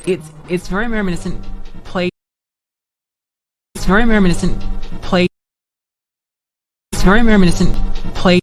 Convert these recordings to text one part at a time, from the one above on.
it's very reminiscent play. It's very reminiscent play. It's very reminiscent play.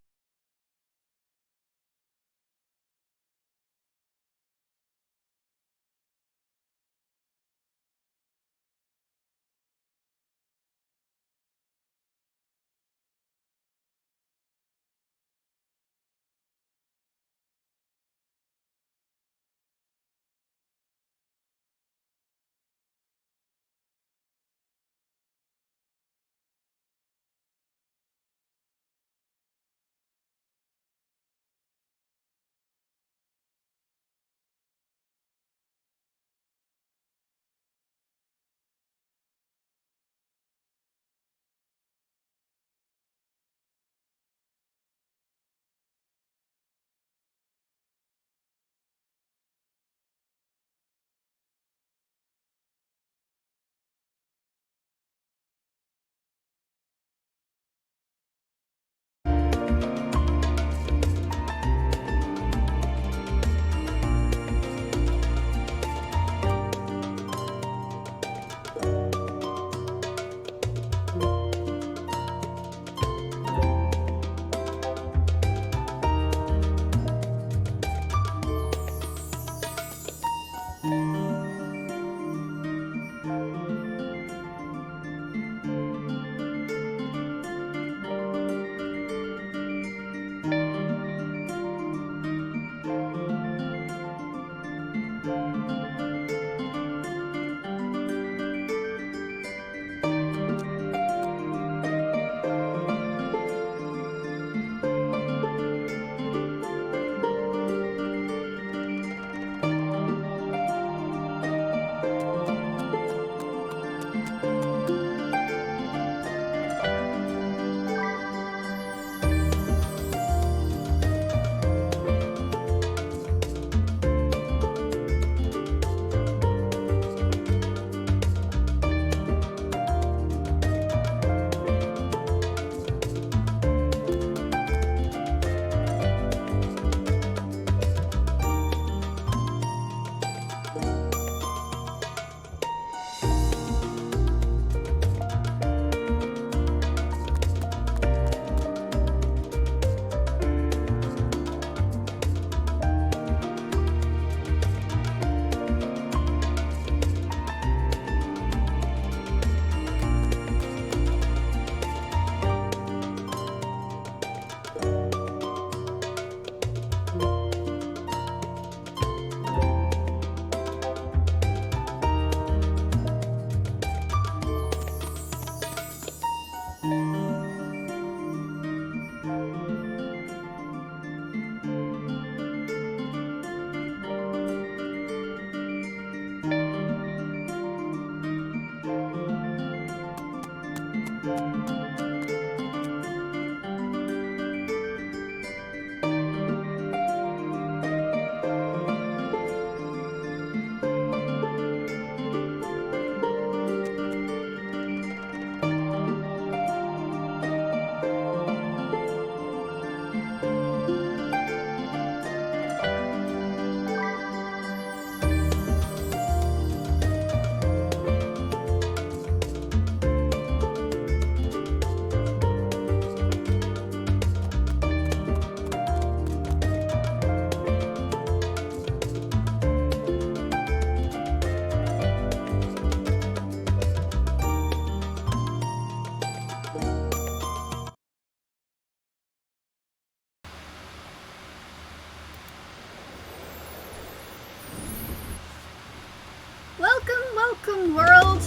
Welcome, world!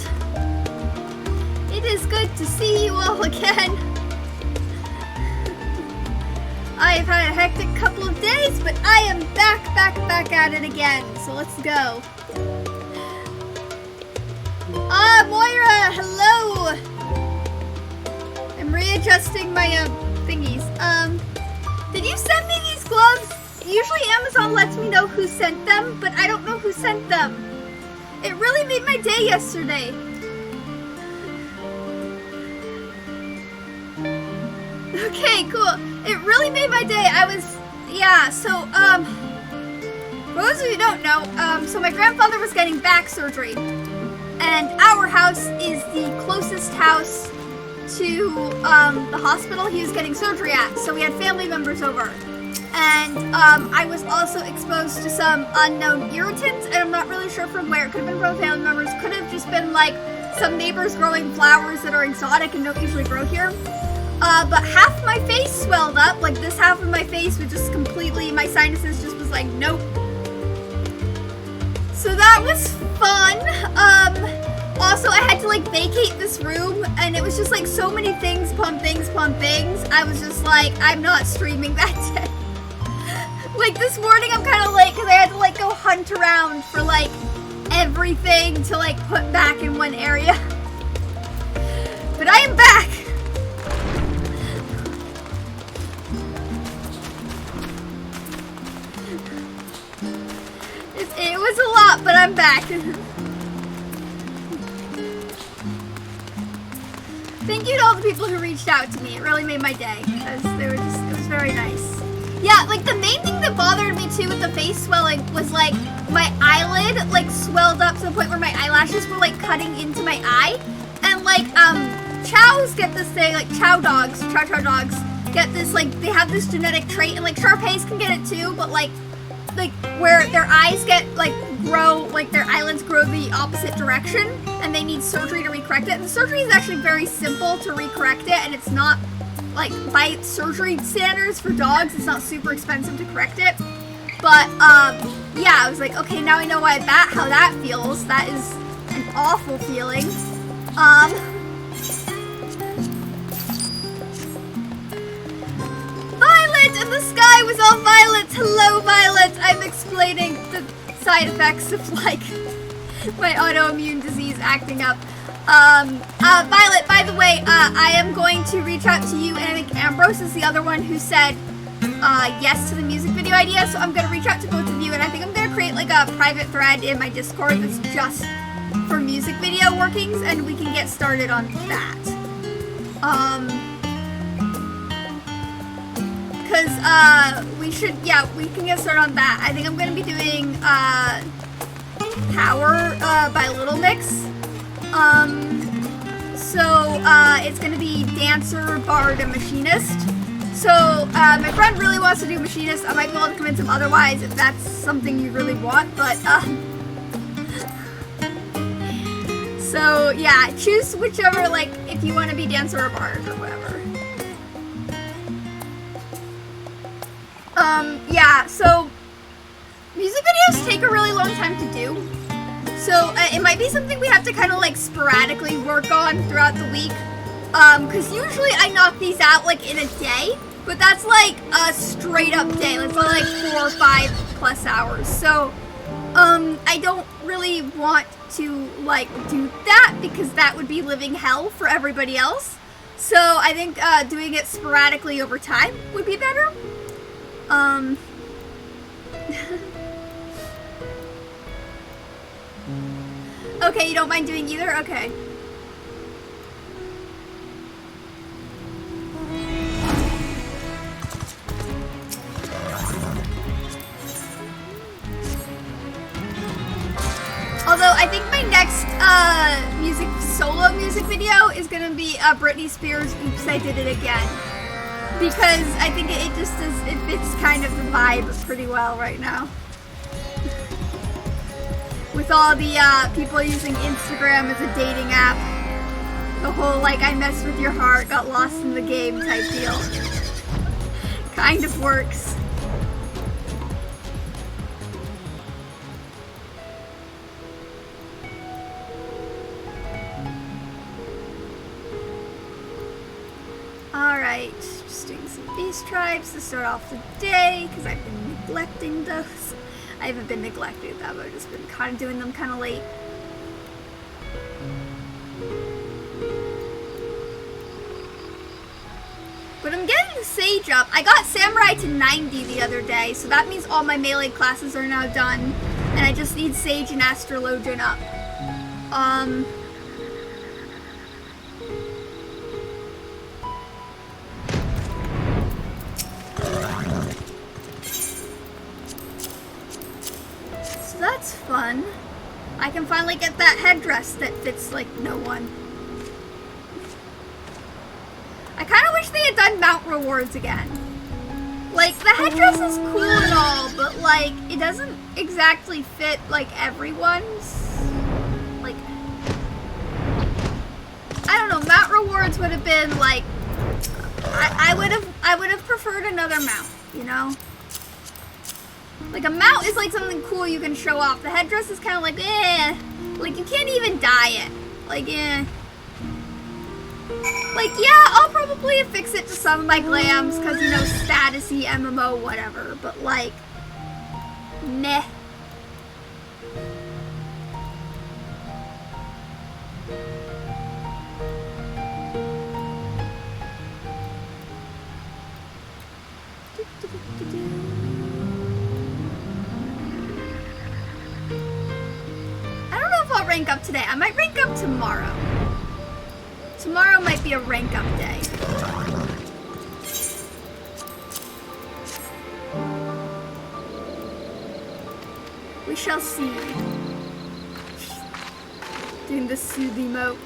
It is good to see you all again. I've had a hectic couple of days, but I am back at it again, so let's go. Moira, hello! I'm readjusting my, thingies. Did you send me these gloves? Usually Amazon lets me know who sent them, but I don't know who sent them. It really made my day yesterday. Okay, cool. It really made my day. Yeah, so, For those of you who don't know, so my grandfather was getting back surgery, and our house is the closest house to the hospital he was getting surgery at, so we had family members over. And I was also exposed to some unknown irritants, and I'm not really sure from where. It could have been from family members, could have just been like some neighbors growing flowers that are exotic and don't usually grow here. But half my face swelled up, like this half of my face was just completely, my sinuses just was like, nope. So that was fun. Also, I had to like vacate this room, and it was just like so many things upon things upon things. I was just like, I'm not streaming that day. Like this morning I'm kind of late because I had to like go hunt around for like everything to like put back in one area. But I am back. It was a lot, but I'm back. Thank you to all the people who reached out to me. It really made my day because they were just, it was very nice. Yeah, like the main thing that bothered me too with the face swelling was like my eyelid like swelled up to the point where my eyelashes were like cutting into my eye. And like chows get this thing, like chow dogs get this, like they have this genetic trait, and like Shar-Peis can get it too, but like where their eyes get like grow, like their eyelids grow the opposite direction, and they need surgery to recorrect it. And the surgery is actually very simple to recorrect it, and it's not like by surgery standards for dogs, it's not super expensive to correct it. But yeah, I was like, okay, now I know how that feels. That is an awful feeling. Violet, and the sky was all violet. Hello, Violet. I'm explaining the side effects of like my autoimmune disease acting up. Violet, by the way, I am going to reach out to you, and I think Ambrose is the other one who said yes to the music video idea, so I'm going to reach out to both of you, and I think I'm going to create like a private thread in my Discord that's just for music video workings, and we can get started on that. Because we can get started on that. I think I'm going to be doing Power by Little Mix. It's gonna be Dancer, Bard, and Machinist. So, my friend really wants to do Machinist. I might be able to convince him otherwise if that's something you really want, but, so, yeah, choose whichever, like, if you want to be Dancer or Bard or whatever. Yeah, so, music videos take a really long time to do. So, it might be something we have to kind of, like, sporadically work on throughout the week. Because usually I knock these out, like, in a day. But that's, like, a straight-up day. It's like 4 or 5 plus hours. So, I don't really want to, like, do that because that would be living hell for everybody else. So, I think, doing it sporadically over time would be better. Okay, you don't mind doing either? Okay. Although, I think my next solo music video is gonna be Britney Spears' Oops, I Did It Again. Because I think it just is, it fits kind of the vibe pretty well right now. With all the people using Instagram as a dating app. The whole, like, I messed with your heart, got lost in the game type deal. Kind of works. Alright, just doing some beast tribes to start off the day, because I've been neglecting those. I haven't been neglecting them, I've just been kind of doing them kind of late. But I'm getting the Sage up. I got Samurai to 90 the other day, so that means all my melee classes are now done. And I just need Sage and Astrologian up. I can finally get that headdress that fits like no one. I kind of wish they had done mount rewards again. Like, the headdress is cool and all, but like, it doesn't exactly fit like everyone's. Like, I don't know, mount rewards would have been like, I would have preferred another mount, you know? Like, a mount is like something cool you can show off. The headdress is kind of like, eh. Like, you can't even dye it. Like, eh. Like, yeah, I'll probably affix it to some of my glams, because, you know, statusy, MMO, whatever. But, like, meh. I don't know if I'll rank up today. I might rank up tomorrow. Tomorrow might be a rank up day. We shall see. Doing the soothe emote.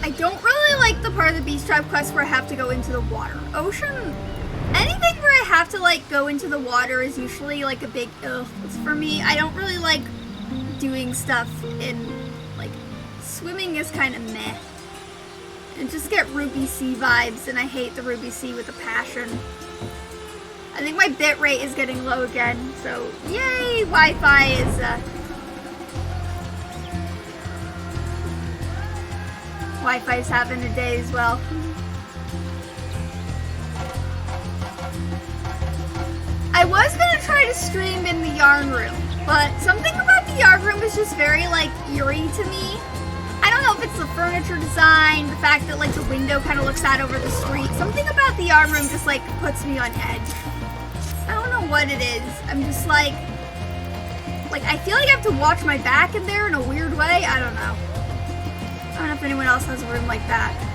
I don't really like the part of the Beast Tribe quest where I have to go into the water. Ocean... Anything where I have to, like, go into the water is usually, like, a big ugh for me. I don't really like doing stuff in, like, swimming is kind of meh. And just get Ruby Sea vibes, and I hate the Ruby Sea with a passion. I think my bit rate is getting low again, so yay, Wi-Fi is, Wi-Fi's having a day as well. I was gonna try to stream in the yarn room, but something about the yarn room is just very, like, eerie to me. I don't know if it's the furniture design, the fact that, like, the window kind of looks out over the street. Something about the yarn room just, like, puts me on edge. I don't know what it is. I'm just, like, I feel like I have to watch my back in there in a weird way. I don't know. I don't know if anyone else has a room like that.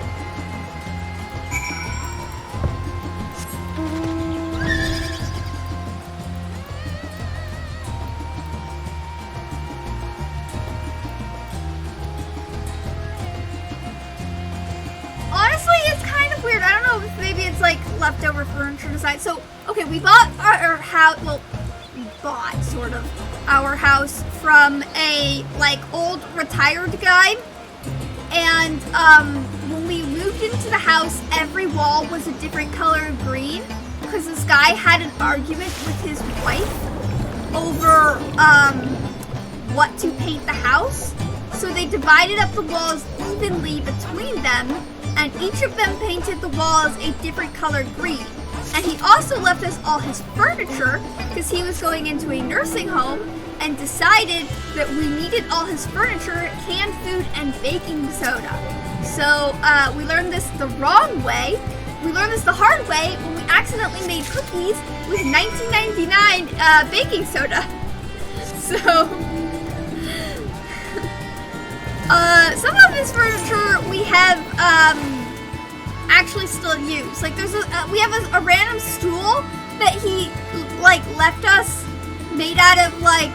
Weird. I don't know if maybe it's like leftover furniture design. So, okay, we bought our house, well, we bought sort of our house from a like old retired guy. And when we moved into the house, every wall was a different color of green because this guy had an argument with his wife over what to paint the house. So they divided up the walls evenly between them, and each of them painted the walls a different color green. And he also left us all his furniture because he was going into a nursing home and decided that we needed all his furniture, canned food, and baking soda. So we learned this the wrong way. We learned this the hard way when we accidentally made cookies with 1999 baking soda. So... some of his furniture we have actually still used. Like there's we have a random stool that he like left us made out of like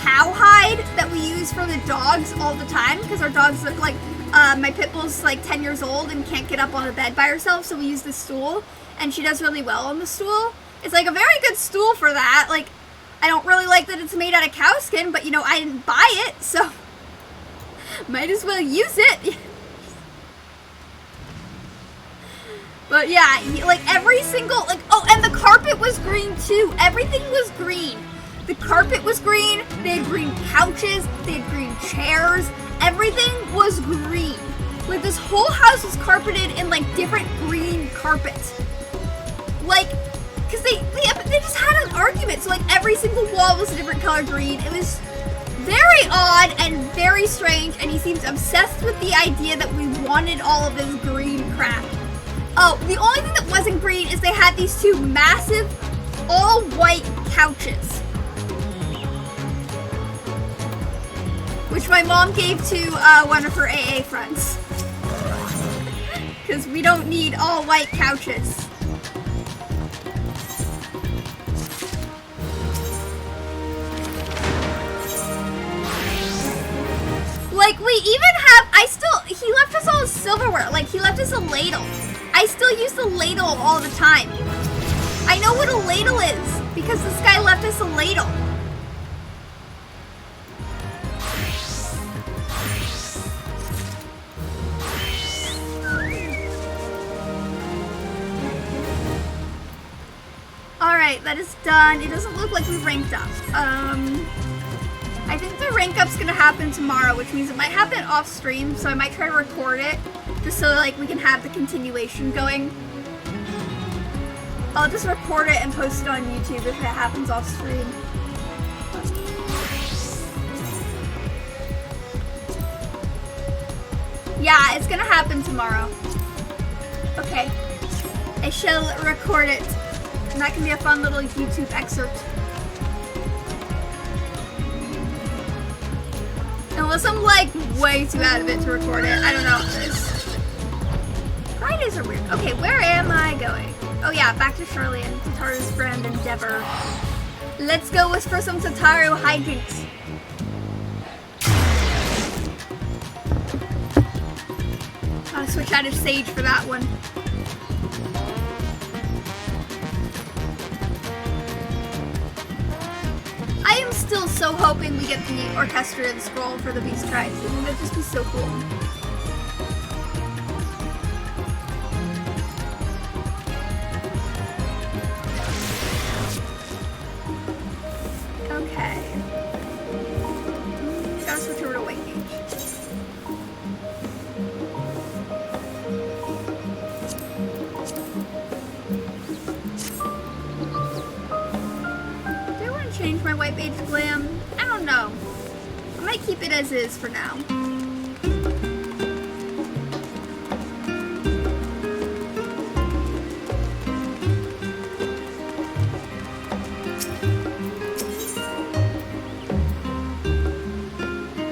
cowhide that we use for the dogs all the time because our dogs look like my pit bull's like 10 years old and can't get up on the bed by herself, so we use this stool and she does really well on the stool. It's like a very good stool for that. Like I don't really like that it's made out of cow skin, but you know I didn't buy it, so might as well use it. But yeah, like every single, like, oh, and the carpet was green too. Everything was green. The carpet was green. They had green couches. They had green chairs. Everything was green. Like this whole house was carpeted in like different green carpets. Like, cause they just had an argument. So like every single wall was a different color green. It was very odd and very strange, and he seems obsessed with the idea that we wanted all of his green crap. Oh, the only thing that wasn't green is they had these two massive, all-white couches. Which my mom gave to one of her AA friends. Because we don't need all-white couches. Like, we even have, he left us all silverware. Like, he left us a ladle. I still use the ladle all the time. I know what a ladle is, because this guy left us a ladle. Alright, that is done. It doesn't look like we've ranked up. I think the rank up's gonna happen tomorrow, which means it might happen off stream, so I might try to record it, just so like we can have the continuation going. I'll just record it and post it on YouTube if it happens off stream. Yeah, it's gonna happen tomorrow. Okay. I shall record it. And that can be a fun little YouTube excerpt. Unless I'm like way too out of it to record it. I don't know. Fridays are weird. Okay, where am I going? Oh yeah, back to Shirley and Tataru's friend Endeavor. Let's go for some Tataru hijinks. I'll switch out of Sage for that one. I am still so hoping we get the orchestrated scroll for the Beast Tribes. I think that'd just be so cool. Okay. Gotta switch over to White Gauge. Change my white beige glam? I don't know. I might keep it as is for now.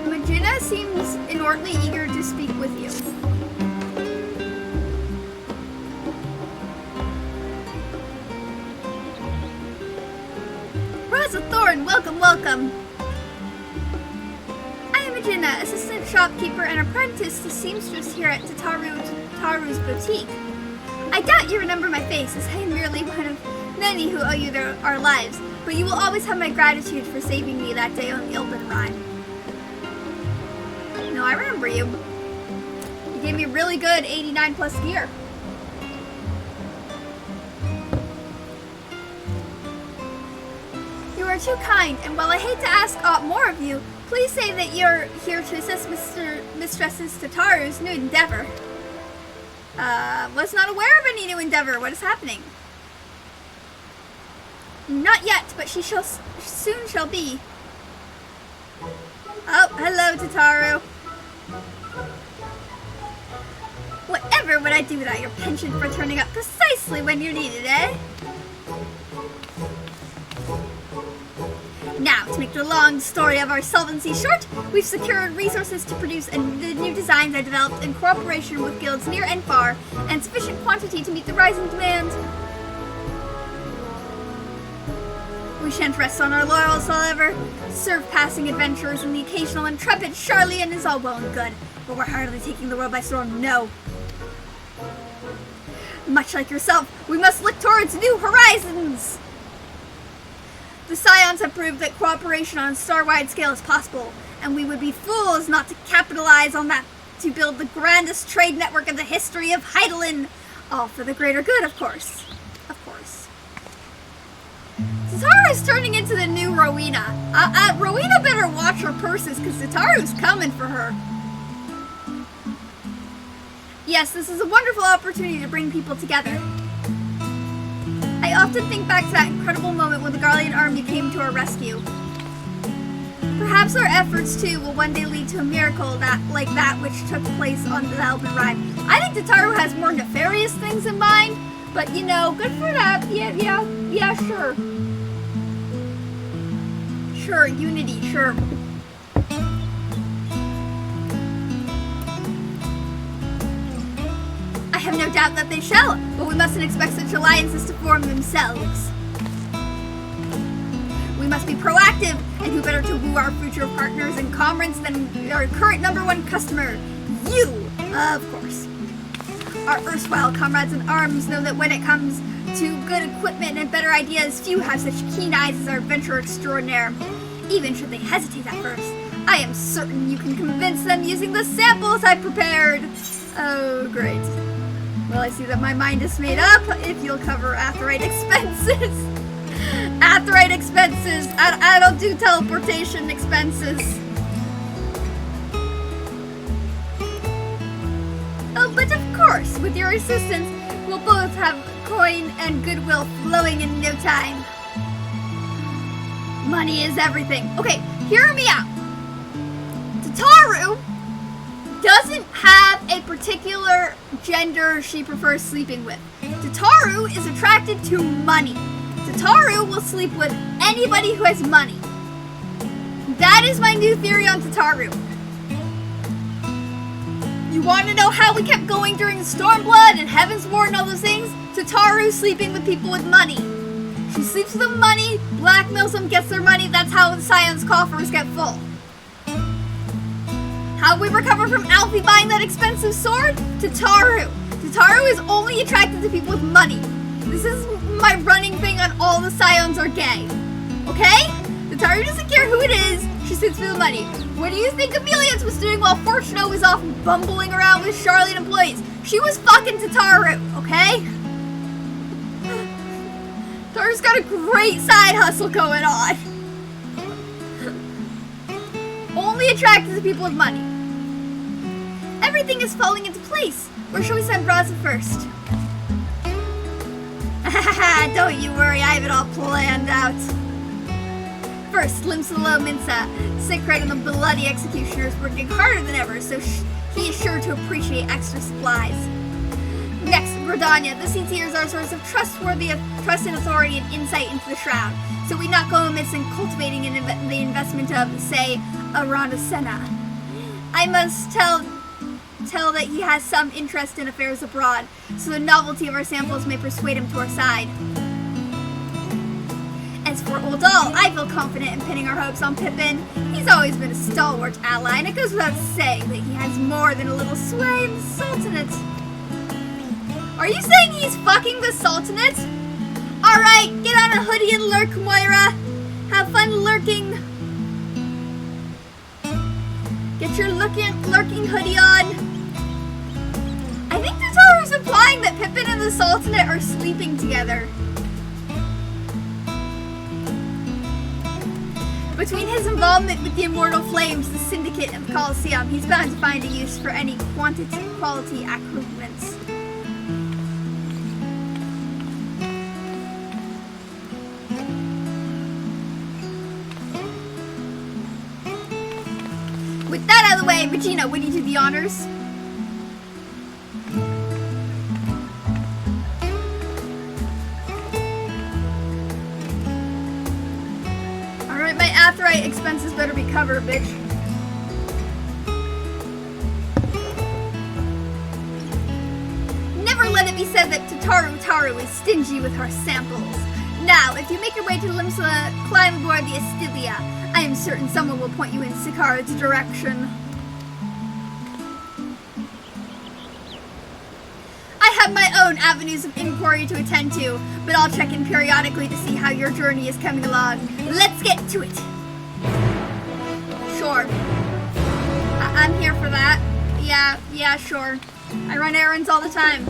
Magina seems inordinately eager to speak with you. Thorn, welcome, welcome. I am Magina, assistant shopkeeper and apprentice to seamstress here at Tataru's boutique. I doubt you remember my face, as I am merely one of many who owe you our lives, but you will always have my gratitude for saving me that day on the Elben Rhine. No, I remember you. You gave me really good 89 plus gear. You are too kind, and while I hate to ask aught more of you, please say that you're here to assist Mistress Tataru's new endeavor. Was not aware of any new endeavor. What is happening? Not yet, but she soon shall be. Oh, hello, Tataru. Whatever would I do without your penchant for turning up precisely when you're needed, eh? Now, to make the long story of our solvency short, we've secured resources to produce the new designs I developed in cooperation with guilds near and far, and sufficient quantity to meet the rising demand. We shan't rest on our laurels, however. Serve passing adventurers and the occasional intrepid Charlian is all well and good, but we're hardly taking the world by storm, no. Much like yourself, we must look towards new horizons! The Scions have proved that cooperation on a star-wide scale is possible, and we would be fools not to capitalize on that to build the grandest trade network in the history of Heidelin. All for the greater good, of course. Of course. Tataru's turning into the new Rowena. Rowena better watch her purses, because Tataru's coming for her. Yes, this is a wonderful opportunity to bring people together. I often think back to that incredible moment when the Garlean army came to our rescue. Perhaps our efforts, too, will one day lead to a miracle like that which took place on the Elben Rhine. I think Tataru has more nefarious things in mind, but, you know, good for that. Yeah, sure. Sure, unity, sure. I have no doubt that they shall, but we mustn't expect such alliances to form themselves. We We must be proactive, and who better to woo our future partners and comrades than our current #1 customer, you, of course. Our erstwhile comrades in arms know that when it comes to good equipment and better ideas, few have such keen eyes as our adventurer extraordinaire. Even should they hesitate at first, I am certain you can convince them using the samples I prepared. Oh, great. Well, I see that my mind is made up. If you'll cover Aetheryte expenses. Aetheryte expenses. I don't do teleportation expenses. Oh, but of course, with your assistance, we'll both have coin and goodwill flowing in no time. Money is everything. Okay, hear me out. Tataru doesn't have a particular gender she prefers sleeping with. Tataru is attracted to money. Tataru will sleep with anybody who has money. That is my new theory on Tataru. You want to know how we kept going during Stormblood and Heaven's War and all those things? Tataru sleeping with people with money. She sleeps with them money, blackmails them, gets their money. That's how the Scion's coffers get full. How we recover from Alfie buying that expensive sword? Tataru. Tataru is only attracted to people with money. This is my running thing on all the Scions are gay. Okay? Tataru doesn't care who it is. She sleeps for the money. What do you think Amelius was doing while Fortuno was off bumbling around with Charlotte employees? She was fucking Tataru, okay? Tataru's got a great side hustle going on. Only attracted to people with money. Everything is falling into place. Where shall we send Braza first? Don't you worry, I have it all planned out. First, Limsalo Minsa, Siegfried and the bloody executioners working harder than ever, so he is sure to appreciate extra supplies. Next, Grodania. The CTers are a source of trust and authority and insight into the Shroud, so we not go amiss in cultivating the investment of, say, Aranda Senna. I must tell that he has some interest in affairs abroad, so the novelty of our samples may persuade him to our side. As for Oldal, I feel confident in pinning our hopes on Pippin. He's always been a stalwart ally, and it goes without saying that he has more than a little sway in the Sultanate. Are you saying he's fucking the Sultanate? Alright, get on a hoodie and lurk, Moira. Have fun lurking. Get your lurking hoodie on. I think Tataru's implying that Pippin and the Sultanate are sleeping together. Between his involvement with the Immortal Flames, the Syndicate, and the Colosseum, he's bound to find a use for any quality accoutrements. With that out of the way, Regina, would you do the honors? Alright, my Aetheryte expenses better be covered, bitch. Never let it be said that Tataru is stingy with her samples. Now, if you make your way to Limsala, climb aboard the Astilia. I am certain someone will point you in Sikarad's direction. I have my own avenues of inquiry to attend to, but I'll check in periodically to see how your journey is coming along. Let's get to it. Sure. I'm here for that. Yeah, sure. I run errands all the time.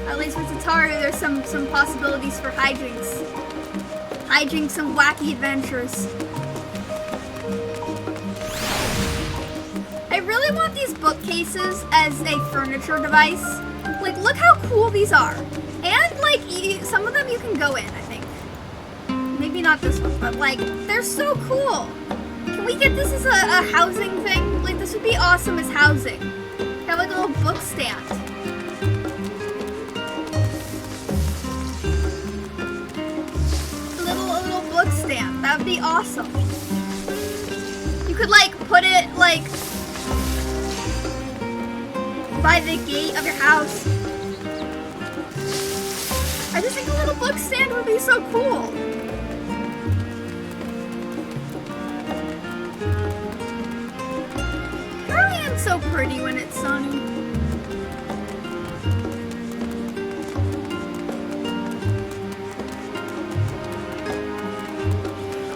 At least with Tataru, there's some possibilities for hijinks. Hijinks and wacky adventures. I really want these bookcases as a furniture device. Like, look how cool these are. And, like, some of them you can go in, I think. Maybe not this one, but, like, they're so cool. Can we get this as a housing thing? Like, this would be awesome as housing. Have, like, a little book stand. A little book stand. That would be awesome. You could, like, put it, like, by the gate of your house. I just think a little book stand would be so cool. so pretty when it's sunny.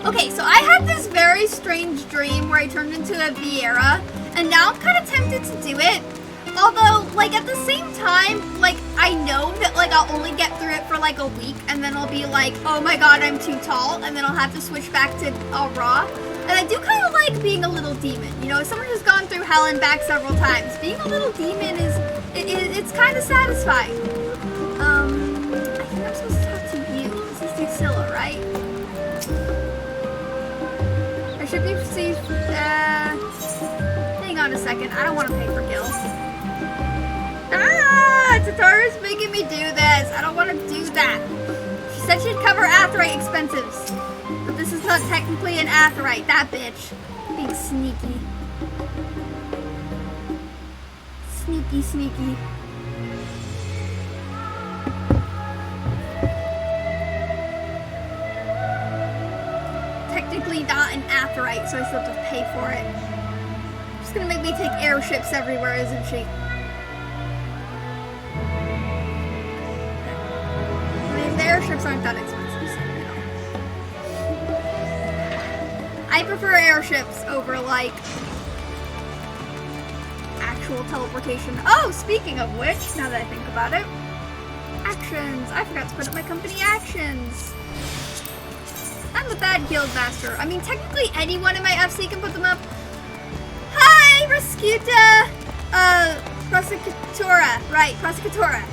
Okay, so I had this very strange dream where I turned into a Vieira, and now I'm kind of tempted to do it. Although, like, at the same time, like, I know that, like, I'll only get through it for, like, a week, and then I'll be like, oh my god, I'm too tall, and then I'll have to switch back to raw. And I do kind of like being a little demon. You know, as someone who's gone through hell and back several times, being a little demon it's kind of satisfying. I think I'm supposed to talk to you. This is Lucilla, right? I should be hang on a second. I don't want to pay for gills. Tataru's making me do this. I don't want to do that. She said she'd cover Aetheryte expenses. But this is not technically an Aetheryte. That bitch. Being sneaky. Sneaky, sneaky. Technically not an Aetheryte, so I still have to pay for it. She's gonna make me take airships everywhere, isn't she? The airships aren't that expensive, so, you know. I prefer airships over, like, actual teleportation. Oh, speaking of which, now that I think about it, actions. I forgot to put up my company actions. I'm the bad guild master. I mean, technically anyone in my FC can put them up. Hi, Rescuta, Prosecutora. Right, Prosecutora.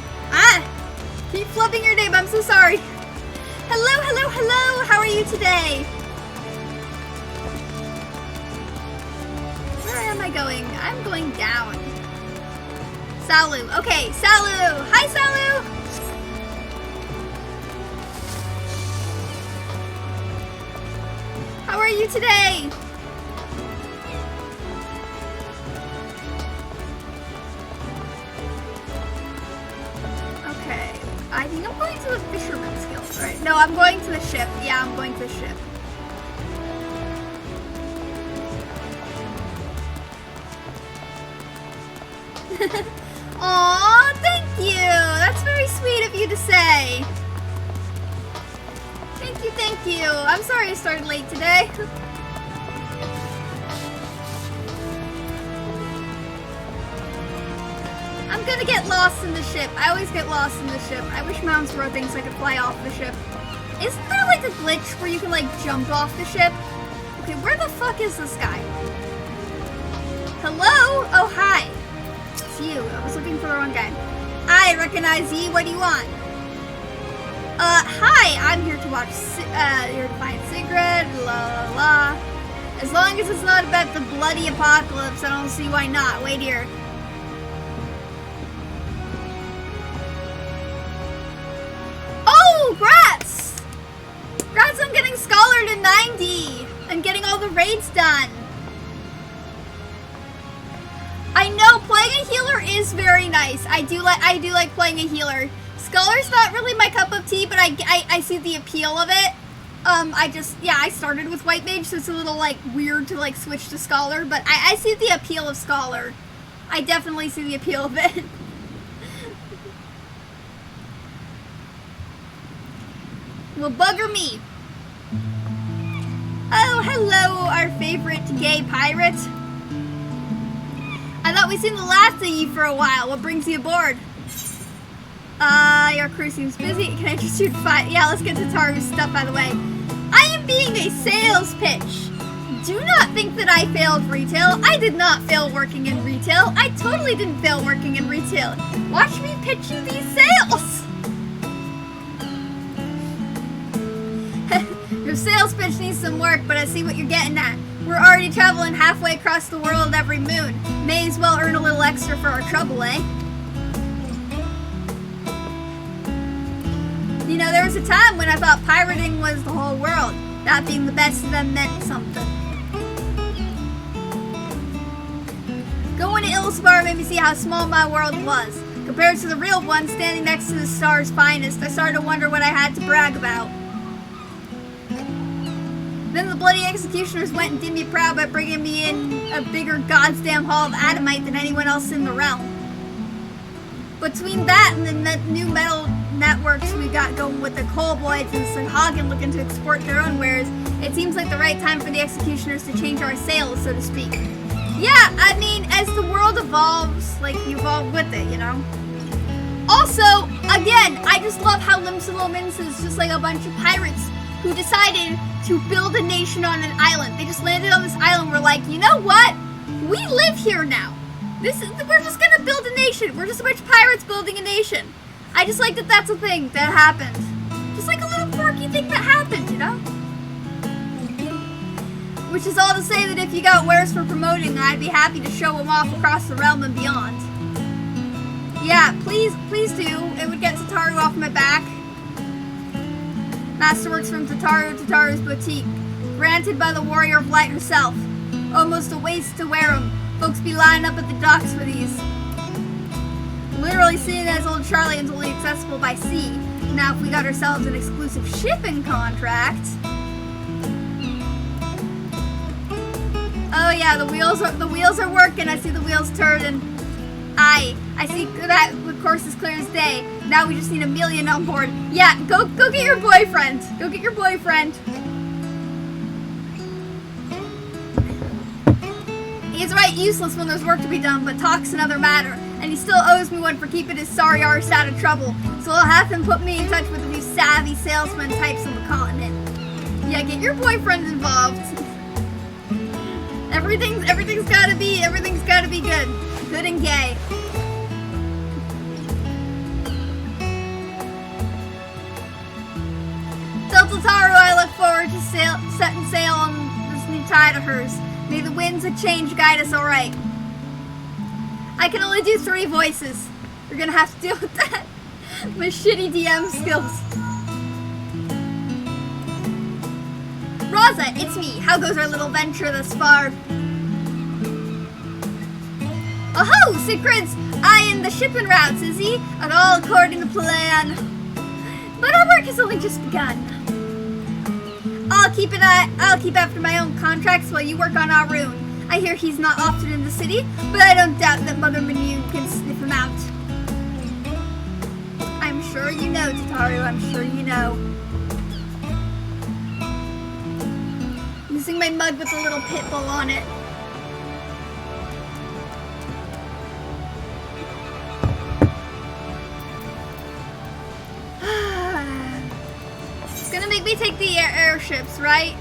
Keep flubbing your name, I'm so sorry. Hello, hello, hello, how are you today? Where am I going? I'm going down. Salu, okay, Salu. Hi, Salu. How are you today? I think I'm going to the fisherman's guild, right? No, I'm going to the ship. Yeah, I'm going to the ship. Aw, thank you! That's very sweet of you to say. Thank you. I'm sorry I started late today. I'm gonna get lost in the ship. I always get lost in the ship. I wish mounts wrote things so I could fly off the ship. Isn't there like a glitch where you can like jump off the ship? Okay, where the fuck is this guy? Hello? Oh, hi. It's you. I was looking for the wrong guy. I recognize you. What do you want? Hi. I'm here to watch, here to find Sigrid, la la la. As long as it's not about the bloody apocalypse, I don't see why not. Wait here. Grats! Grats on getting Scholar to 90 and getting all the raids done. I know playing a healer is very nice. I do like playing a healer. Scholar's not really my cup of tea, but I see the appeal of it. I started with White Mage, so it's a little like weird to like switch to Scholar, but I see the appeal of Scholar. I definitely see the appeal of it. Well, bugger me. Oh, hello, our favorite gay pirate. I thought we'd seen the last of you for a while. What brings you aboard? Your crew seems busy. Can I just shoot five? Yeah, let's get to Tataru's stuff out of the way. I am being a sales pitch. Do not think that I failed retail. I did not fail working in retail. I totally didn't fail working in retail. Watch me pitch you these sales. Your sales pitch needs some work, but I see what you're getting at. We're already traveling halfway across the world every moon. May as well earn a little extra for our trouble, eh? You know, there was a time when I thought pirating was the whole world. That being the best of them meant something. Going to Ilsbar made me see how small my world was. Compared to the real one standing next to the star's finest, I started to wonder what I had to brag about. Then the bloody executioners went and did me proud by bringing me in a bigger goddamn haul of adamite than anyone else in the realm. Between that and the new metal networks we got going with the Coalboys and Sahagin looking to export their own wares, it seems like the right time for the executioners to change our sails, so to speak. Yeah, I mean, as the world evolves, like, you evolve with it, you know? Also, again, I just love how Limsalomins is just like a bunch of pirates who decided to build a nation on an island. They just landed on this island. We're like, you know what? We live here now. We're just gonna build a nation. We're just a bunch of pirates building a nation. I just like that that's a thing that happened. Just like a little quirky thing that happened, you know? Which is all to say that if you got wares for promoting, I'd be happy to show them off across the realm and beyond. Yeah, please do. It would get Tataru off my back. Masterworks from Tataru, Tataru's boutique. Granted by the Warrior of Light herself. Almost a waste to wear them. Folks be lining up at the docks for these. Literally seeing as old Charlian's only accessible by sea. Now if we got ourselves an exclusive shipping contract. Oh yeah, the wheels are working. I see the wheels turning. I see that the course is clear as day. Now we just need Amelia on board. Yeah, go get your boyfriend. Go get your boyfriend. He's right, useless when there's work to be done, but talk's another matter. And he still owes me one for keeping his sorry arse out of trouble. So I'll have him put me in touch with these savvy salesman types on the continent. Yeah, get your boyfriend involved. Everything's gotta be good. Good and gay. Tell Tataru I look forward to setting sail on this new tide of hers. May the winds of change guide us alright. I can only do 3 voices. You're gonna have to deal with that. My shitty DM skills. Raza, it's me. How goes our little venture thus far? Oh-ho! Sigrid's eyeing the shipping routes, is he? And all according to plan. But our work has only just begun. I'll keep after my own contracts while you work on our rune. I hear he's not often in the city, but I don't doubt that Mother Manu can sniff him out. I'm sure you know, Tataru, I'm sure you know. Using my mug with a little pit bull on it. It's gonna make me take the airships, right?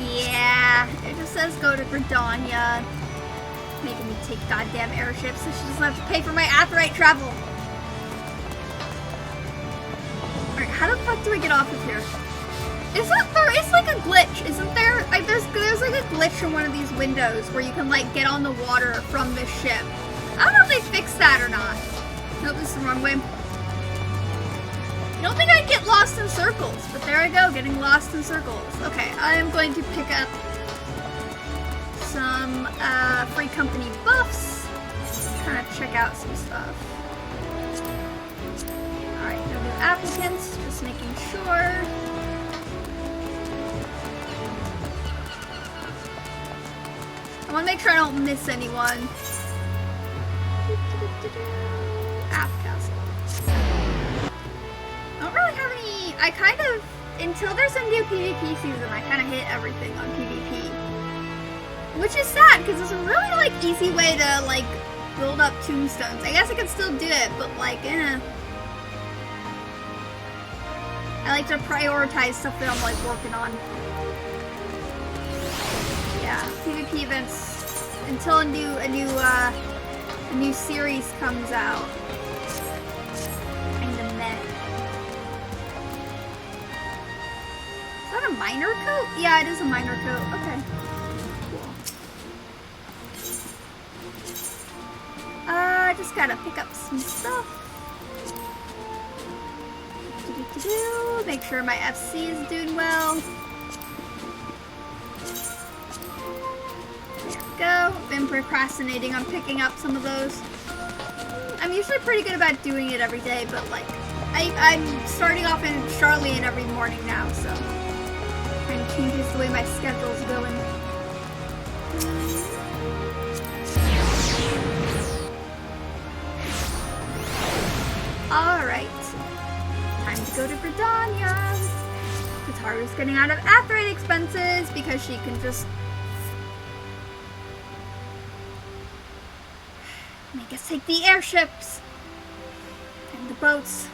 Yeah, it just says go to Gridania. Making me take goddamn airships so she doesn't have to pay for my Aetheryte travel. Alright, how the fuck do I get off of here? There is like a glitch, isn't there? Like there's like a glitch in one of these windows where you can like get on the water from this ship. I don't know if they fixed that or not. Nope, this is the wrong way. I don't think I'd get lost in circles, but there I go, getting lost in circles. Okay, I am going to pick up some free company buffs. Kind of check out some stuff. Alright, no new applicants, just making sure. I want to make sure I don't miss anyone. App castle. I don't really have any, I kind of, until there's a new PvP season, I kind of hit everything on PvP. Which is sad, because it's a really, like, easy way to, like, build up tombstones. I guess I could still do it, but, like, I like to prioritize stuff that I'm, like, working on. Yeah, PvP events, until a new series comes out. Is that a minor coat? Yeah, it is a minor coat. Okay. Cool. I just gotta pick up some stuff. Make sure my FC is doing well. There we go. Been procrastinating on picking up some of those. I'm usually pretty good about doing it every day, but like, I'm starting off in Charlian every morning now, so. Kind of changes the way my schedule's going. Alright. Time to go to Britannia. Tataru's getting out of Athrite expenses because she can just make us take the airships and the boats.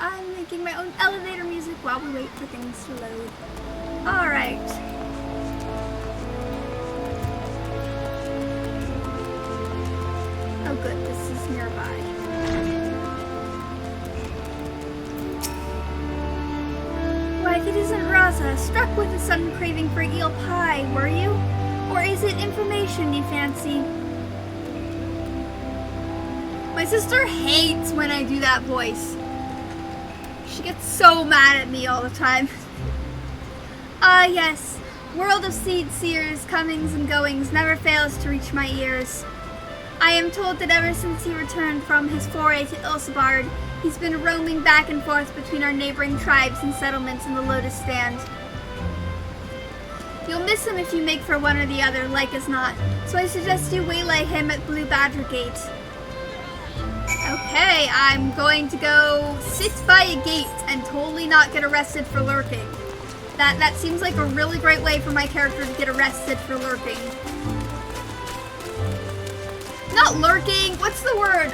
I'm making my own elevator music while we wait for things to load. Alright. Oh good, this is nearby. Why, if it isn't Raza, struck with a sudden craving for eel pie, were you? Or is it information you fancy? My sister hates when I do that voice. She gets so mad at me all the time. Ah, yes. World of seed seers, comings and goings never fails to reach my ears. I am told that ever since he returned from his foray to Ilsabard, he's been roaming back and forth between our neighboring tribes and settlements in the Lotus Stand. You'll miss him if you make for one or the other, like as not, so I suggest you waylay him at Blue Badger Gate. Okay, I'm going to go sit by a gate and totally not get arrested for lurking. That seems like a really great way for my character to get arrested for lurking. Not lurking, what's the word?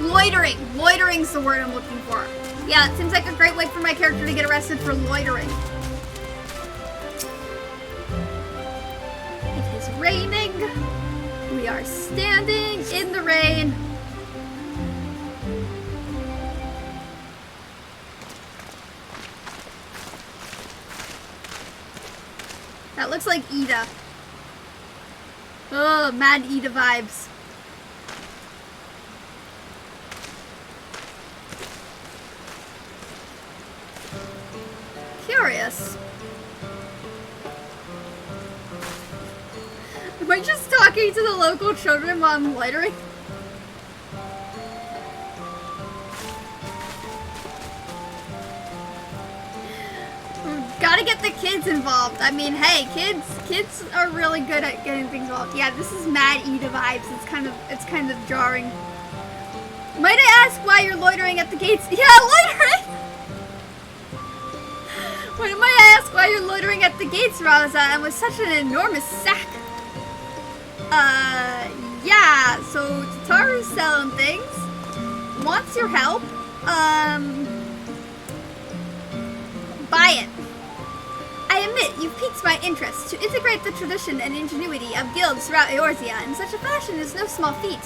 Loitering. Loitering's the word I'm looking for. Yeah, it seems like a great way for my character to get arrested for loitering. It is raining. We are standing in the rain. That looks like Ida. Oh, mad Ida vibes. Curious. Am I just talking to the local children while I'm loitering? Gotta get the kids involved. I mean, hey, kids are really good at getting things involved. Yeah, this is mad Ida vibes. It's kind of jarring. Might I ask why you're loitering at the gates? Yeah, loitering! Might I ask why you're loitering at the gates, Raza, and with such an enormous sack? Yeah, so Tataru's selling things. Wants your help. Buy it. I admit, you've piqued my interest. To integrate the tradition and ingenuity of guilds throughout Eorzea in such a fashion is no small feat.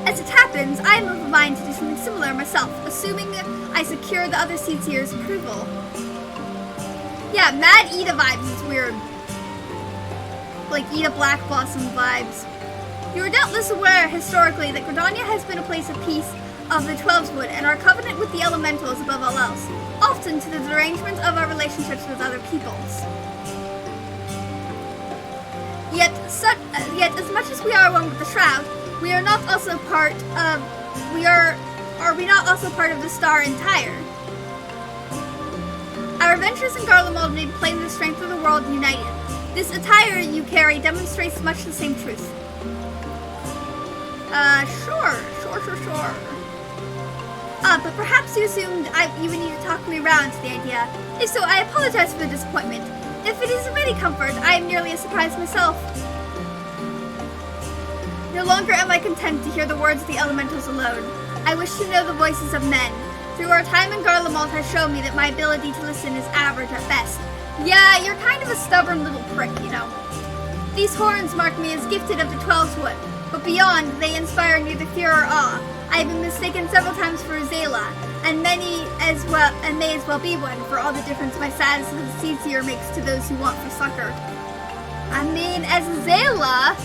As it happens, I am of a mind to do something similar myself, assuming I secure the other seed seers' approval. Yeah, mad Ida vibes is weird. Like Ida Black Blossom vibes. You are doubtless aware, historically, that Gridania has been a place of peace of the Twelveswood, and our covenant with the elementals above all else, often to the derangement of our relationships with other peoples. Yet as much as we are one with the Shroud, we are not also part of, are we not also part of the Star entire? Our adventures in Garlemald made plain the strength of the world united. This attire you carry demonstrates much the same truth. Sure. But perhaps you assumed you would need to talk me around to the idea. If so, I apologize for the disappointment. If it is of any comfort, I am nearly as surprised myself. No longer am I content to hear the words of the elementals alone. I wish to know the voices of men. Through our time in Garlemald has shown me that my ability to listen is average at best. Yeah, you're kind of a stubborn little prick, you know. These horns mark me as gifted of the Twelveswood, but beyond, they inspire neither fear or awe. I have been mistaken several times for Azela, and may as well be one, for all the difference my status as a seed seer makes to those who want for succor. I mean, as Azela,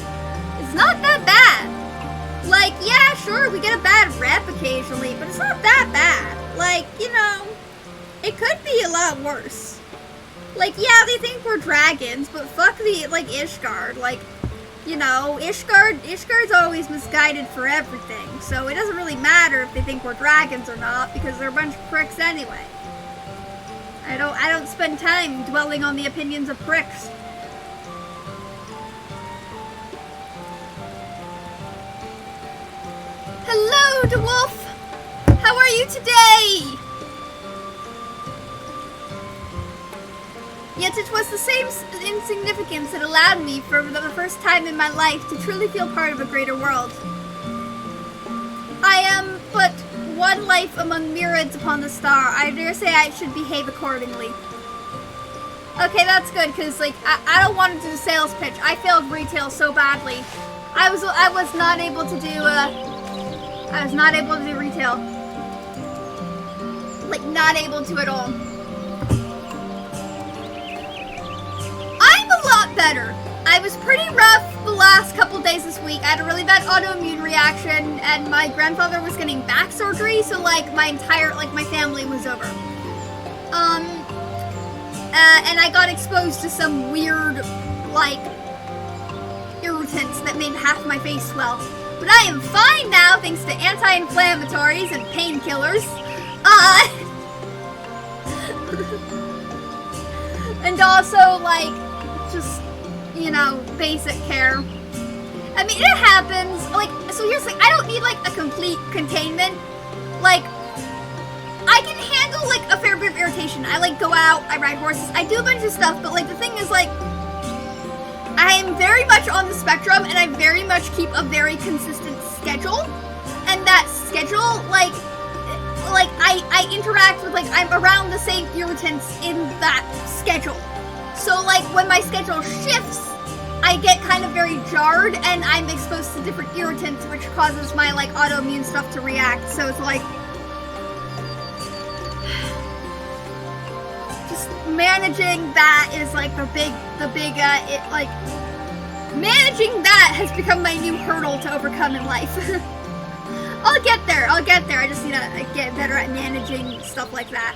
it's not that bad. Like, yeah, sure, we get a bad rep occasionally, but it's not that bad. Like, you know, it could be a lot worse. Like, yeah, they think we're dragons, but fuck the, like, Ishgard. Like, you know, Ishgard's always misguided for everything, so it doesn't really matter if they think we're dragons or not, because they're a bunch of pricks anyway. I don't spend time dwelling on the opinions of pricks. Hello, DeWolf! How are you today? Yet it was the same insignificance that allowed me, for the first time in my life, to truly feel part of a greater world. I am but one life among myriads upon the star. I dare say I should behave accordingly. Okay, that's good, because, like, I don't want to do a sales pitch. I failed retail so badly. I was not able to do, I was not able to do retail. Like, not able to at all. I'm a lot better. I was pretty rough the last couple days this week. I had a really bad autoimmune reaction, and my grandfather was getting back surgery, so, like, my family was over. And I got exposed to some weird, like, irritants that made half my face swell. But I am fine now, thanks to anti-inflammatories and painkillers. And also, like, just, you know, basic care. I mean, it happens. Like, so here's the thing, I don't need, like, a complete containment. Like, I can handle, like, a fair bit of irritation. I, like, go out, I ride horses, I do a bunch of stuff, but, like, the thing is, like, I am very much on the spectrum, and I very much keep a very consistent schedule. And that schedule, like I interact with, like, I'm around the same irritants in that schedule. So, like, when my schedule shifts, I get kind of very jarred, and I'm exposed to different irritants, which causes my, like, autoimmune stuff to react. So it's like, just managing that is, like, managing that has become my new hurdle to overcome in life. I'll get there. I just need to get better at managing stuff like that.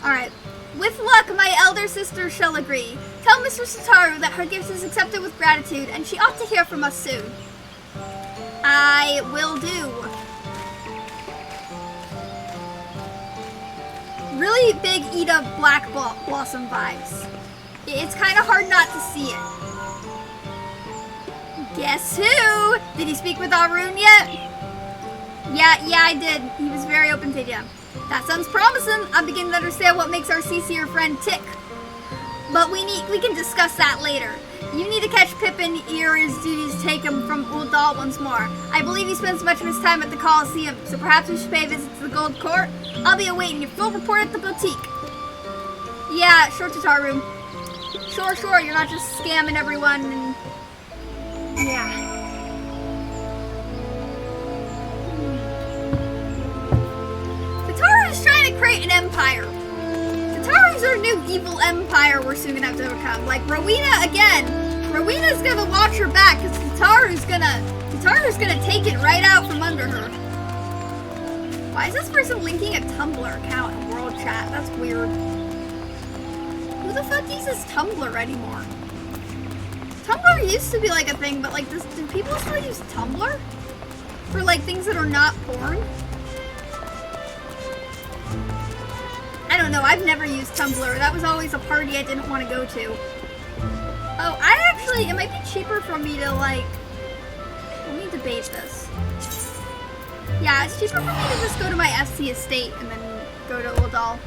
Alright. With luck, my elder sister shall agree. Tell Mistress Tataru that her gift is accepted with gratitude, and she ought to hear from us soon. I will do. Really big Eda Black Blossom vibes. It's kind of hard not to see it. Guess who? Did you speak with Arun yet? Yeah, I did. He was very open to you. That sounds promising. I'm beginning to understand what makes our CC'er friend tick. But we can discuss that later. You need to catch Pippin ere his duties take him from Uldal once more. I believe he spends much of his time at the Coliseum, so perhaps we should pay a visit to the Gold Court. I'll be awaiting your full report at the boutique. Yeah, sure, Tataru. Sure, you're not just scamming everyone and... Yeah. Tataru's trying to create an empire. Tataru's our new evil empire we're soon gonna have to overcome. Like, Rowena, again. Rowena's gonna watch her back, because Tataru's gonna take it right out from under her. Why is this person linking a Tumblr account in World Chat? That's weird. Who the fuck uses Tumblr anymore? Tumblr used to be like a thing, but like, do people still use Tumblr? For like things that are not porn? I don't know, I've never used Tumblr. That was always a party I didn't want to go to. Oh, it might be cheaper for me to like, let me debate this. Yeah, it's cheaper for me to just go to my FC estate and then go to Uldal.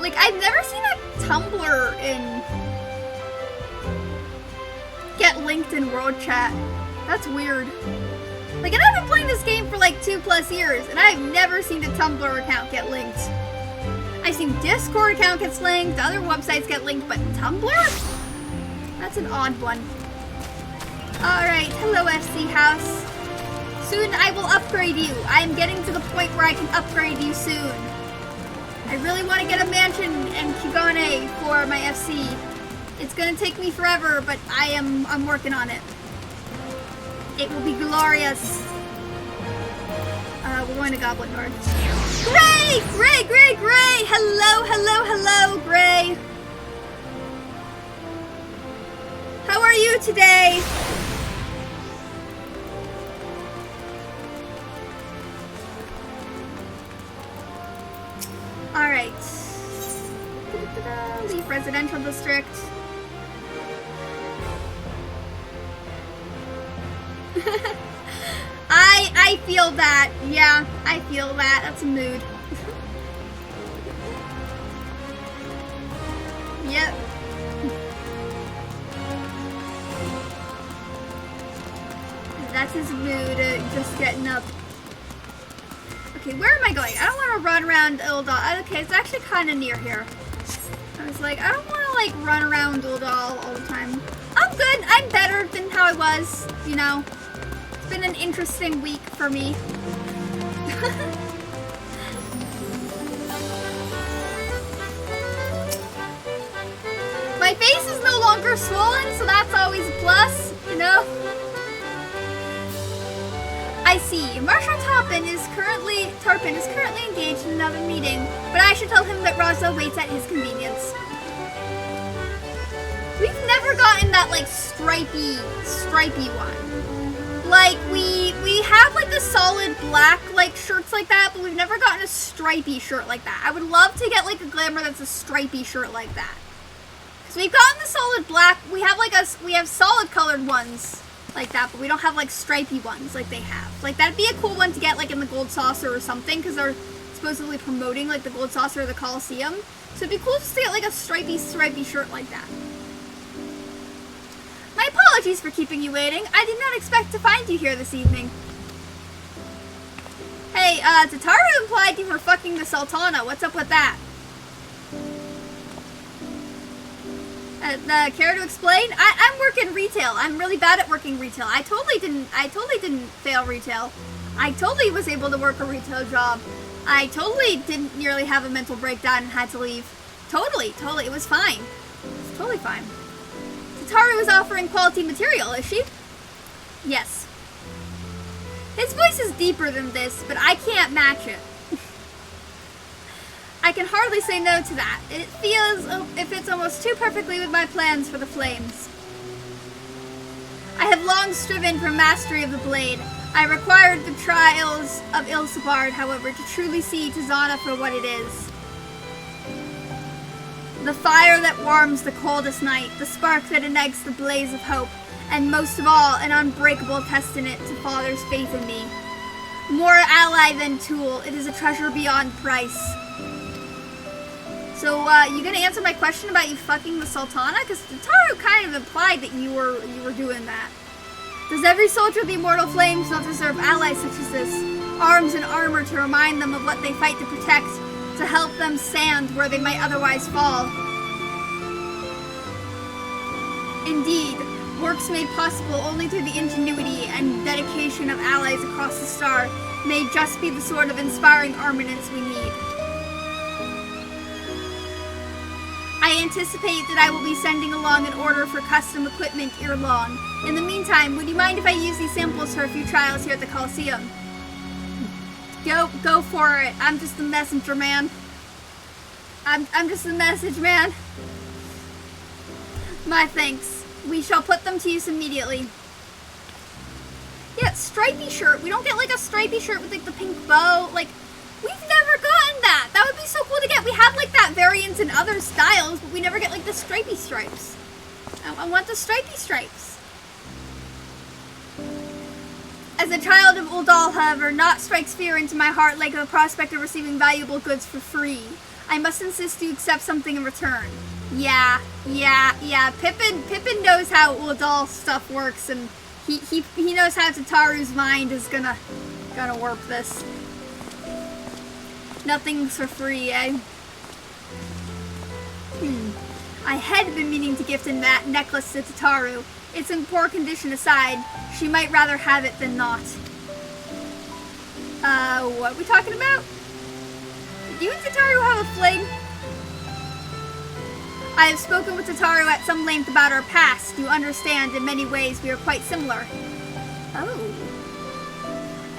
Like, I've never seen a Tumblr get linked in World Chat. That's weird. Like, and I've been playing this game for like 2+ years, and I've never seen a Tumblr account get linked. I've seen Discord account gets linked, other websites get linked, but Tumblr? That's an odd one. Alright, hello FC House. Soon I will upgrade you. I am getting to the point where I can upgrade you soon. I really want to get a mansion and Kigane for my FC. It's gonna take me forever, but I'm working on it. It will be glorious. We're going to Goblin North. Gray! Gray, Gray, Gray! Hello, hello, hello, Gray. How are you today? Alright. Leave residential district. I feel that. Yeah, I feel that. That's a mood. Yep. That's his mood, just getting up. Okay, where am I going? I don't want to run around Ildal. Okay, it's actually kind of near here. I was like, I don't want to like run around Ildal all the time. I'm good. I'm better than how I was, you know. It's been an interesting week for me. My face is no longer swollen, so that's always a plus, you know? I see. Marshal Tarpon is currently engaged in another meeting, but I should tell him that Raza waits at his convenience. We've never gotten that like stripy one. Like we have like the solid black like shirts like that, but we've never gotten a stripy shirt like that. I would love to get like a glamour that's a stripy shirt like that. Cause we've gotten the solid black. We have solid colored ones like that, but we don't have like stripy ones like they have. Like that'd be a cool one to get like in the Gold Saucer or something, because they're supposedly promoting like the Gold Saucer or the Coliseum. So it'd be cool just to get like a stripy shirt like that. My apologies for keeping you waiting. I did not expect to find you here this evening. Hey, Tataru implied you were fucking the Sultana. What's up with that? Care to explain? I'm working retail. I'm really bad at working retail. I totally didn't fail retail. I totally was able to work a retail job. I totally didn't nearly have a mental breakdown and had to leave. Totally. It was fine. It was totally fine. Tataru is offering quality material, is she? Yes. His voice is deeper than this, but I can't match it. I can hardly say no to that. It fits almost too perfectly with my plans for the flames. I have long striven for mastery of the blade. I required the trials of Ilsabard, however, to truly see Tizana for what it is. The fire that warms the coldest night, the spark that ignites the blaze of hope, and most of all, an unbreakable testament to Father's faith in me. More ally than tool, it is a treasure beyond price. So, you gonna answer my question about you fucking the Sultana? Because Tataru kind of implied that you were doing that. Does every soldier of the Immortal Flames not deserve allies such as this? Arms and armor to remind them of what they fight to protect, to help them stand where they might otherwise fall. Indeed, works made possible only through the ingenuity and dedication of allies across the star may just be the sort of inspiring armaments we need. I anticipate that I will be sending along an order for custom equipment ere long. In the meantime, would you mind if I use these samples for a few trials here at the Coliseum? Go for it. I'm just the messenger man. I'm just the message man. My thanks. We shall put them to use immediately. Yeah, stripy shirt. We don't get like a stripy shirt with like the pink bow. Like, we've never gotten that. That would be so cool to get. We have like that variant in other styles, but we never get like the stripy stripes. I want the stripy stripes. As a child of Uldal, however, naught strikes fear into my heart like the prospect of receiving valuable goods for free. I must insist you accept something in return. Yeah. Pippin knows how Uldal stuff works, and he knows how Tataru's mind is gonna warp this. Nothing's for free, eh? I had been meaning to gift a necklace to Tataru. It's in poor condition aside. She might rather have it than not. What are we talking about? Did you and Tataru have a fling? I have spoken with Tataru at some length about our past. You understand, in many ways, we are quite similar. Oh.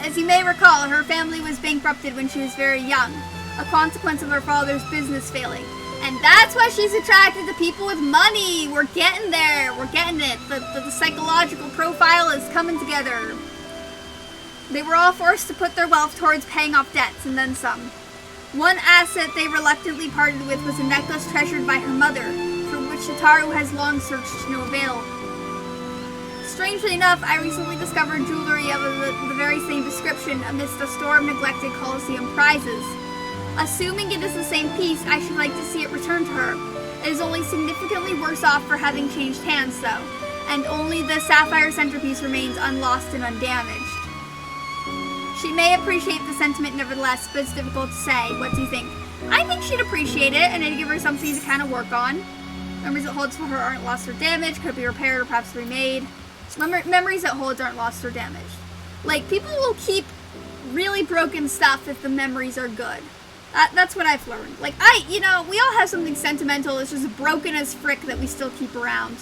As you may recall, her family was bankrupted when she was very young, a consequence of her father's business failing. And that's why she's attracted to people with money. We're getting there. We're getting it. The psychological profile is coming together. They were all forced to put their wealth towards paying off debts, and then some. One asset they reluctantly parted with was a necklace treasured by her mother, for which Tataru has long searched to no avail. Strangely enough, I recently discovered jewelry of the very same description amidst a store of neglected Colosseum prizes. Assuming it is the same piece, I should like to see it returned to her. It is only significantly worse off for having changed hands, though, and only the sapphire centerpiece remains unlost and undamaged. She may appreciate the sentiment nevertheless, but it's difficult to say. What do you think? I think she'd appreciate it, and it'd give her something to kind of work on. Memories it holds for her aren't lost or damaged, could be repaired or perhaps remade. Memories it holds aren't lost or damaged. Like, people will keep really broken stuff if the memories are good. That's what I've learned. Like, we all have something sentimental, it's just broken as frick that we still keep around.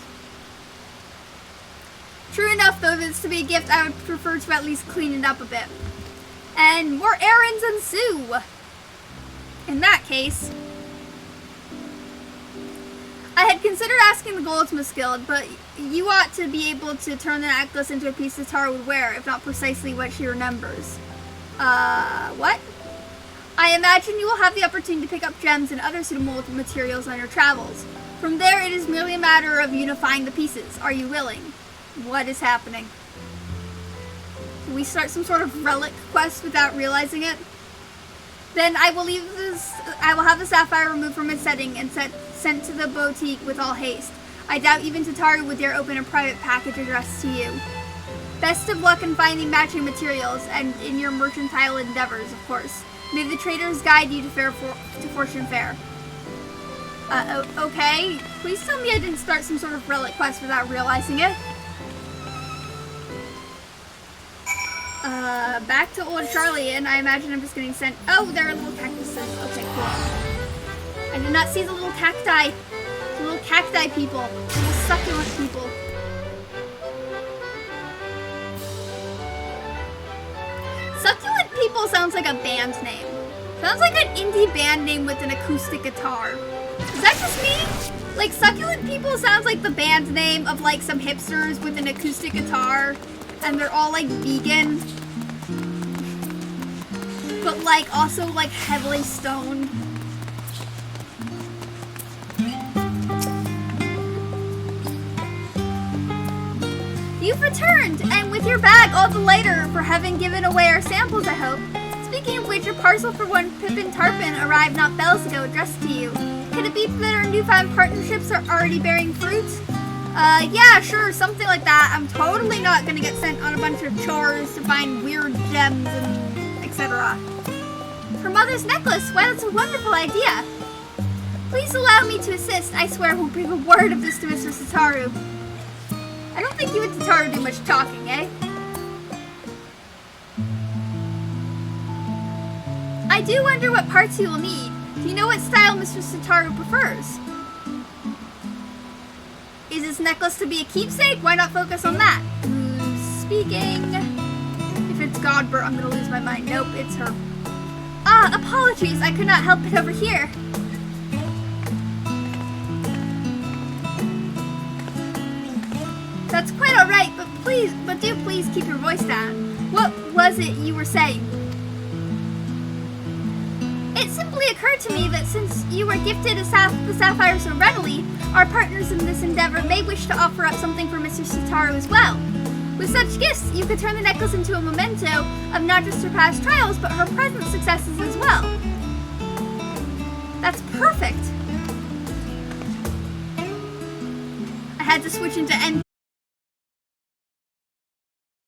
True enough, though, if it's to be a gift, I would prefer to at least clean it up a bit. And more errands ensue. In that case, I had considered asking the Goldsmiths Guild, but you ought to be able to turn the necklace into a piece Tataru would wear, if not precisely what she remembers. What? I imagine you will have the opportunity to pick up gems and other suitable materials on your travels. From there, it is merely a matter of unifying the pieces. Are you willing? What is happening? Can we start some sort of relic quest without realizing it? Then I will have the sapphire removed from its setting and sent to the boutique with all haste. I doubt even Tataru would dare open a private package addressed to you. Best of luck in finding matching materials and in your mercantile endeavors, of course. May the traders guide you to fortune fair. Okay. Please tell me I didn't start some sort of relic quest without realizing it. Back to Old Charlie, and I imagine I'm just getting sent. Oh, there are little cactuses. Okay, cool. I did not see the little cacti. The little cacti people. The little succulent people. Succulent People sounds like a band name. Sounds like an indie band name with an acoustic guitar. Is that just me? Like, Succulent People sounds like the band name of, like, some hipsters with an acoustic guitar. And they're all, like, vegan. But, like, also, like, heavily stoned. You've returned, and with your bag all the lighter for having given away our samples, I hope. Speaking of which, your parcel for one Pippin Tarpon arrived not bells ago, addressed to you. Could it be that our newfound partnerships are already bearing fruit? Yeah, sure, something like that. I'm totally not gonna get sent on a bunch of chores to find weird gems and etc. Her mother's necklace, why that's a wonderful idea. Please allow me to assist. I swear I won't breathe a word of this to Mr. Tataru. I don't think you and Tataru do much talking, eh? I do wonder what parts you will need. Do you know what style Mr. Tataru prefers? Is this necklace to be a keepsake? Why not focus on that? Who's speaking? If it's Godbert, I'm gonna lose my mind. Nope, it's her. Ah, apologies. I could not help it over here. That's quite alright, but do please keep your voice down. What was it you were saying? It simply occurred to me that since you were gifted the sapphire so readily, our partners in this endeavor may wish to offer up something for Mr. Tataru as well. With such gifts, you could turn the necklace into a memento of not just her past trials, but her present successes as well. That's perfect. I had to switch into